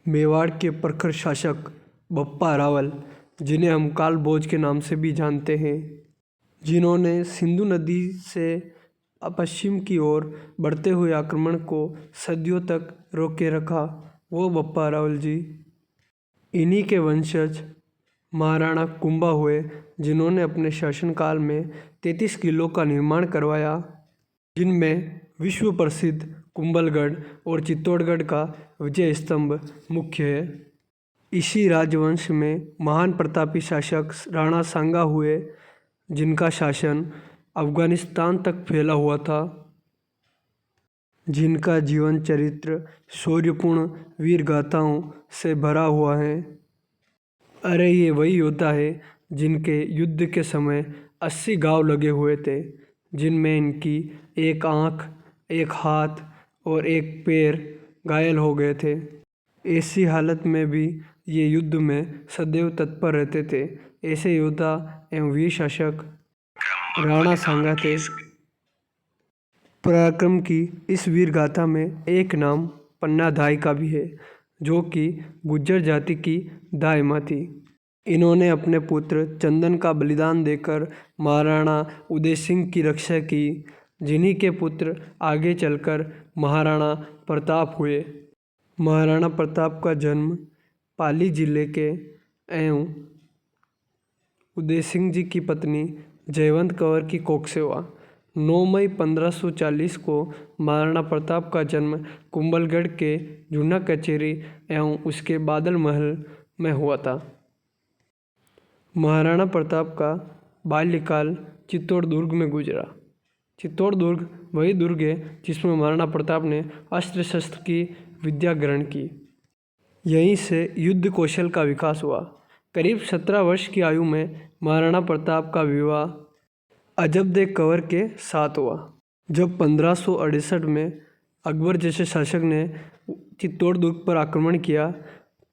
मेवाड़ के प्रखर शासक बप्पा रावल, जिन्हें हम काल भोज के नाम से भी जानते हैं, जिन्होंने सिंधु नदी से पश्चिम की ओर बढ़ते हुए आक्रमण को सदियों तक रोके रखा, वो बप्पा रावल जी। इन्हीं के वंशज महाराणा कुंभा हुए, जिन्होंने अपने शासनकाल में 33 किलों का निर्माण करवाया, जिनमें विश्व प्रसिद्ध कुंभलगढ़ और चित्तौड़गढ़ का विजय स्तंभ मुख्य है। इसी राजवंश में महान प्रतापी शासक राणा सांगा हुए, जिनका शासन अफगानिस्तान तक फैला हुआ था, जिनका जीवन चरित्र शौर्यपूर्ण वीर गाथाओं से भरा हुआ है। अरे ये वही योद्धा है जिनके युद्ध के समय 80 घाव लगे हुए थे, जिनमें इनकी एक आँख, एक हाथ और एक पैर घायल हो गए थे। ऐसी हालत में भी ये युद्ध में सदैव तत्पर रहते थे। ऐसे योद्धा एवं वीर शासक राणा सांगा थे। पराक्रम की इस वीर गाथा में एक नाम पन्ना दाई का भी है, जो कि गुज्जर जाति की दाई माँ थी। इन्होंने अपने पुत्र चंदन का बलिदान देकर महाराणा उदय सिंह की रक्षा की, जिन्हीं के पुत्र आगे चलकर महाराणा प्रताप हुए। महाराणा प्रताप का जन्म पाली जिले के एवं उदय सिंह जी की पत्नी जयवंत कौर की कोख से हुआ। 9 मई 1540 को महाराणा प्रताप का जन्म कुंभलगढ़ के जूना कचेरी एवं उसके बादल महल में हुआ था। महाराणा प्रताप का बाल्यकाल चित्तौड़ दुर्ग में गुजरा। चित्तौड़ दुर्ग वही दुर्ग है जिसमें महाराणा प्रताप ने अस्त्र शस्त्र की विद्या ग्रहण की। यहीं से युद्ध कौशल का विकास हुआ। करीब 17 वर्ष की आयु में महाराणा प्रताप का विवाह अजबदेव कंवर के साथ हुआ। जब 1568 में अकबर जैसे शासक ने चित्तौड़ दुर्ग पर आक्रमण किया,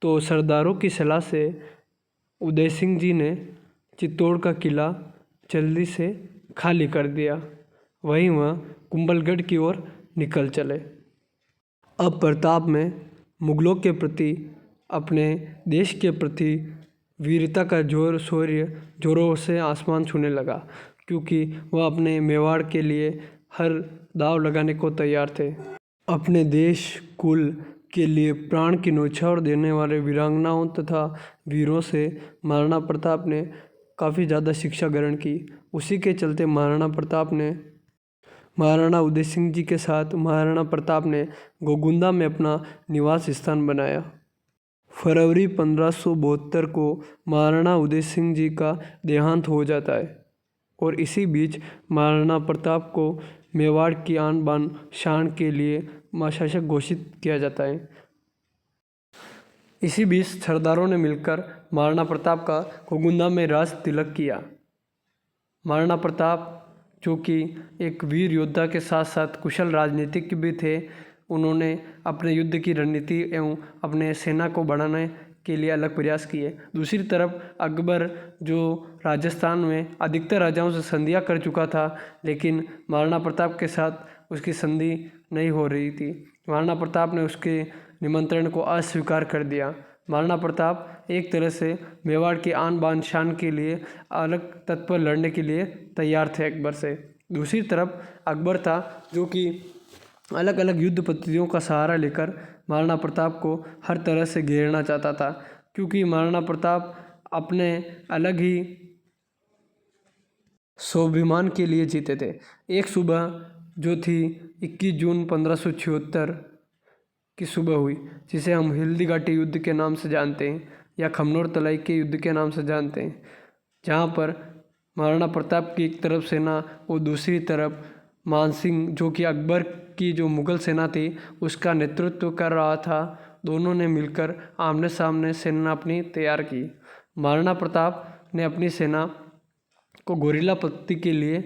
तो सरदारों की सलाह से उदय सिंह जी ने चित्तौड़ का किला जल्दी से खाली कर दिया। वहीं वह कुंभलगढ़ की ओर निकल चले। अब प्रताप में मुगलों के प्रति, अपने देश के प्रति वीरता का शौर्य जोरों से आसमान छूने लगा, क्योंकि वह अपने मेवाड़ के लिए हर दांव लगाने को तैयार थे। अपने देश कुल के लिए प्राण की न्यौछावर देने वाले वीरांगनाओं तथा वीरों से महाराणा प्रताप ने काफ़ी ज़्यादा शिक्षा ग्रहण की। उसी के चलते महाराणा प्रताप ने महाराणा उदय सिंह जी के साथ महाराणा प्रताप ने गोगुंदा में अपना निवास स्थान बनाया। फरवरी 1572 को महाराणा उदय सिंह जी का देहांत हो जाता है, और इसी बीच महाराणा प्रताप को मेवाड़ की आन बान शान के लिए महाशासक घोषित किया जाता है। इसी बीच सरदारों ने मिलकर महाराणा प्रताप का गोगुंदा में राज तिलक किया। महाराणा प्रताप, जो कि एक वीर योद्धा के साथ साथ कुशल राजनीतिक भी थे, उन्होंने अपने युद्ध की रणनीति एवं अपने सेना को बढ़ाने के लिए अलग प्रयास किए। दूसरी तरफ अकबर, जो राजस्थान में अधिकतर राजाओं से संधियां कर चुका था, लेकिन महाराणा प्रताप के साथ उसकी संधि नहीं हो रही थी। महाराणा प्रताप ने उसके निमंत्रण को अस्वीकार कर दिया। महाराणा प्रताप एक तरह से मेवाड़ की आन बान शान के लिए अलग तत्पर लड़ने के लिए तैयार थे अकबर से। दूसरी तरफ अकबर था, जो कि अलग अलग युद्ध पद्धतियों का सहारा लेकर महाराणा प्रताप को हर तरह से घेरना चाहता था, क्योंकि महाराणा प्रताप अपने अलग ही स्वाभिमान के लिए जीते थे। एक सुबह जो थी 21 जून 1576 की सुबह हुई, जिसे हम हल्दी घाटी युद्ध के नाम से जानते हैं या खमनोर तलाई के युद्ध के नाम से जानते हैं, जहाँ पर महाराणा प्रताप की एक तरफ सेना और दूसरी तरफ मानसिंह, जो कि अकबर की जो मुग़ल सेना थी, उसका नेतृत्व कर रहा था। दोनों ने मिलकर आमने सामने सेना अपनी तैयार की। महाराणा प्रताप ने अपनी सेना को गोरिल्ला पद्धति के लिए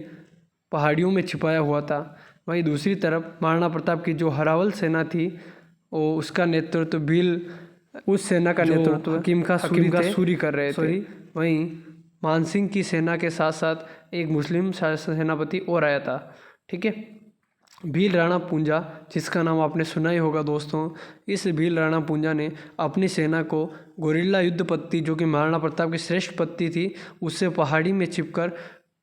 पहाड़ियों में छिपाया हुआ था। वहीं दूसरी तरफ महाराणा प्रताप की जो हरावल सेना थी, वो उसका नेतृत्व उस सेना का नेतृत्व हकीम का सूरी कर रहे थे। वहीं मानसिंह की सेना के साथ साथ एक मुस्लिम सेनापति और आया था। ठीक है, भील राणा पूंजा, जिसका नाम आपने सुना ही होगा दोस्तों, इस भील राणा पूंजा ने अपनी सेना को गोरिल्ला युद्ध पद्धति, जो कि महाराणा प्रताप की श्रेष्ठ पद्धति थी, उससे पहाड़ी में छिपकर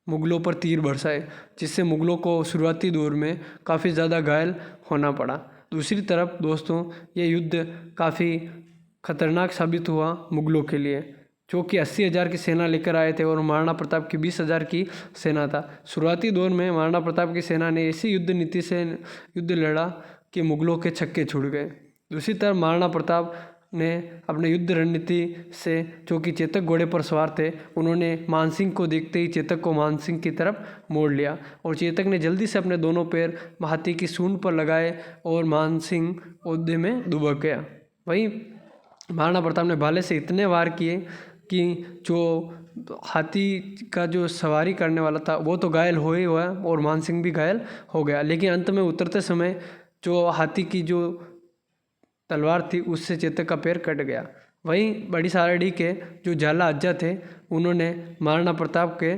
मुगलों पर तीर बरसाए, जिससे मुगलों को शुरुआती दौर में काफ़ी ज़्यादा घायल होना पड़ा। दूसरी तरफ दोस्तों, ये युद्ध काफ़ी खतरनाक साबित हुआ मुगलों के लिए, जो कि 80,000 की सेना लेकर आए थे और महाराणा प्रताप की 20,000 की सेना था। शुरुआती दौर में महाराणा प्रताप की सेना ने ऐसी युद्ध नीति से युद्ध लड़ा कि मुगलों के छक्के छुड़ गए। दूसरी तरफ महाराणा प्रताप ने अपने युद्ध रणनीति से, जो कि चेतक घोड़े पर सवार थे, उन्होंने मानसिंह को देखते ही चेतक को मानसिंह की तरफ मोड़ लिया और चेतक ने जल्दी से अपने दोनों पैर हाथी की सूंड पर लगाए और मानसिंह ओहदे में दुबक गया। वहीं महाराणा प्रताप ने भाले से इतने वार किए कि जो हाथी का जो सवारी करने वाला था वो तो घायल हो ही हुआ और मानसिंह भी घायल हो गया, लेकिन अंत में उतरते समय जो हाथी की जो तलवार थी उससे चेतक का पैर कट गया। वहीं बड़ी सारडी के जो झाला अज्जा थे, उन्होंने महाराणा प्रताप के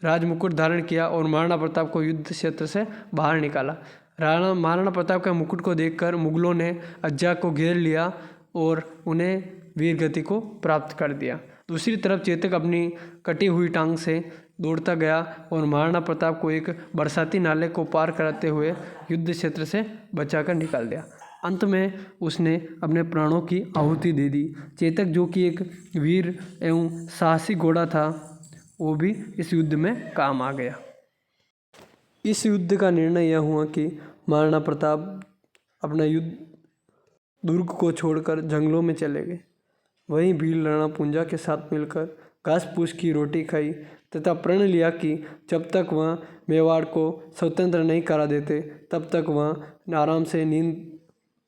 राज मुकुट धारण किया और महाराणा प्रताप को युद्ध क्षेत्र से बाहर निकाला। महाराणा प्रताप के मुकुट को देखकर मुगलों ने अज्जा को घेर लिया और उन्हें वीर गति को प्राप्त कर दिया। दूसरी तरफ चेतक अपनी कटी हुई टांग से दौड़ता गया और महाराणा प्रताप को एक बरसाती नाले को पार कराते हुए युद्ध क्षेत्र से बचाकर निकाल दिया। अंत में उसने अपने प्राणों की आहुति दे दी। चेतक, जो कि एक वीर एवं साहसी घोड़ा था, वो भी इस युद्ध में काम आ गया। इस युद्ध का निर्णय यह हुआ कि महाराणा प्रताप अपना युद्ध दुर्ग को छोड़कर जंगलों में चले गए। वहीं भील राणा पूंजा के साथ मिलकर घास फूस की रोटी खाई तथा प्रण लिया कि जब तक वह मेवाड़ को स्वतंत्र नहीं करा देते तब तक वह आराम से नींद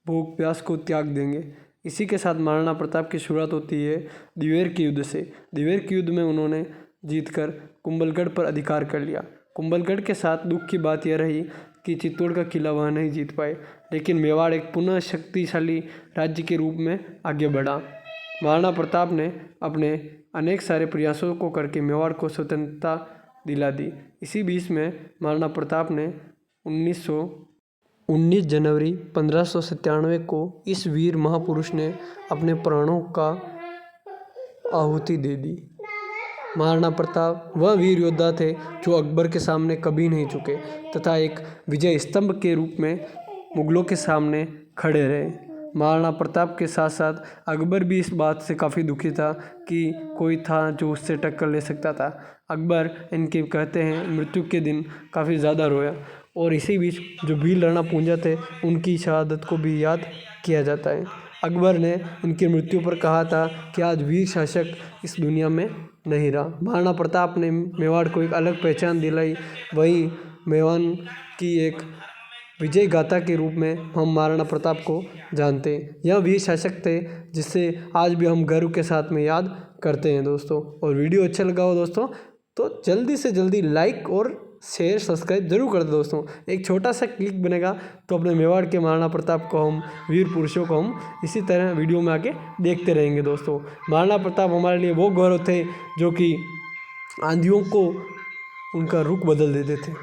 भूख प्यास को त्याग देंगे। इसी के साथ महाराणा प्रताप की शुरुआत होती है दिवेर के युद्ध से। दिवेर के युद्ध में उन्होंने जीतकर कुंभलगढ़ पर अधिकार कर लिया। कुंभलगढ़ के साथ दुख की बात यह रही कि चित्तौड़ का किला वह नहीं जीत पाए, लेकिन मेवाड़ एक पुनः शक्तिशाली राज्य के रूप में आगे बढ़ा। महाराणा प्रताप ने अपने अनेक सारे प्रयासों को करके मेवाड़ को स्वतंत्रता दिला दी। इसी बीच में महाराणा प्रताप ने 19 जनवरी 1597 को इस वीर महापुरुष ने अपने प्राणों का आहुति दे दी। महाराणा प्रताप वह वीर योद्धा थे जो अकबर के सामने कभी नहीं झुके तथा एक विजय स्तंभ के रूप में मुगलों के सामने खड़े रहे। महाराणा प्रताप के साथ साथ अकबर भी इस बात से काफ़ी दुखी था कि कोई था जो उससे टक्कर ले सकता था। अकबर इनके कहते हैं मृत्यु के दिन काफ़ी ज़्यादा रोया और इसी बीच जो भील राणा पूंजा थे उनकी शहादत को भी याद किया जाता है। अकबर ने इनकी मृत्यु पर कहा था कि आज वीर शासक इस दुनिया में नहीं रहा। महाराणा प्रताप ने मेवाड़ को एक अलग पहचान दिलाई। वहीं मेवाड़ की एक विजय गाथा के रूप में हम महाराणा प्रताप को जानते हैं। यह वीर शासक थे जिससे आज भी हम गर्व के साथ में याद करते हैं दोस्तों। और वीडियो अच्छा लगा हो दोस्तों तो जल्दी से जल्दी लाइक और शेयर सब्सक्राइब जरूर कर दो दोस्तों। एक छोटा सा क्लिक बनेगा तो अपने मेवाड़ के महाराणा प्रताप को हम वीर पुरुषों को हम इसी तरह वीडियो में आके देखते रहेंगे दोस्तों। महाराणा प्रताप हमारे लिए वो गौरव थे जो कि आंधियों को उनका रुख बदल देते थे।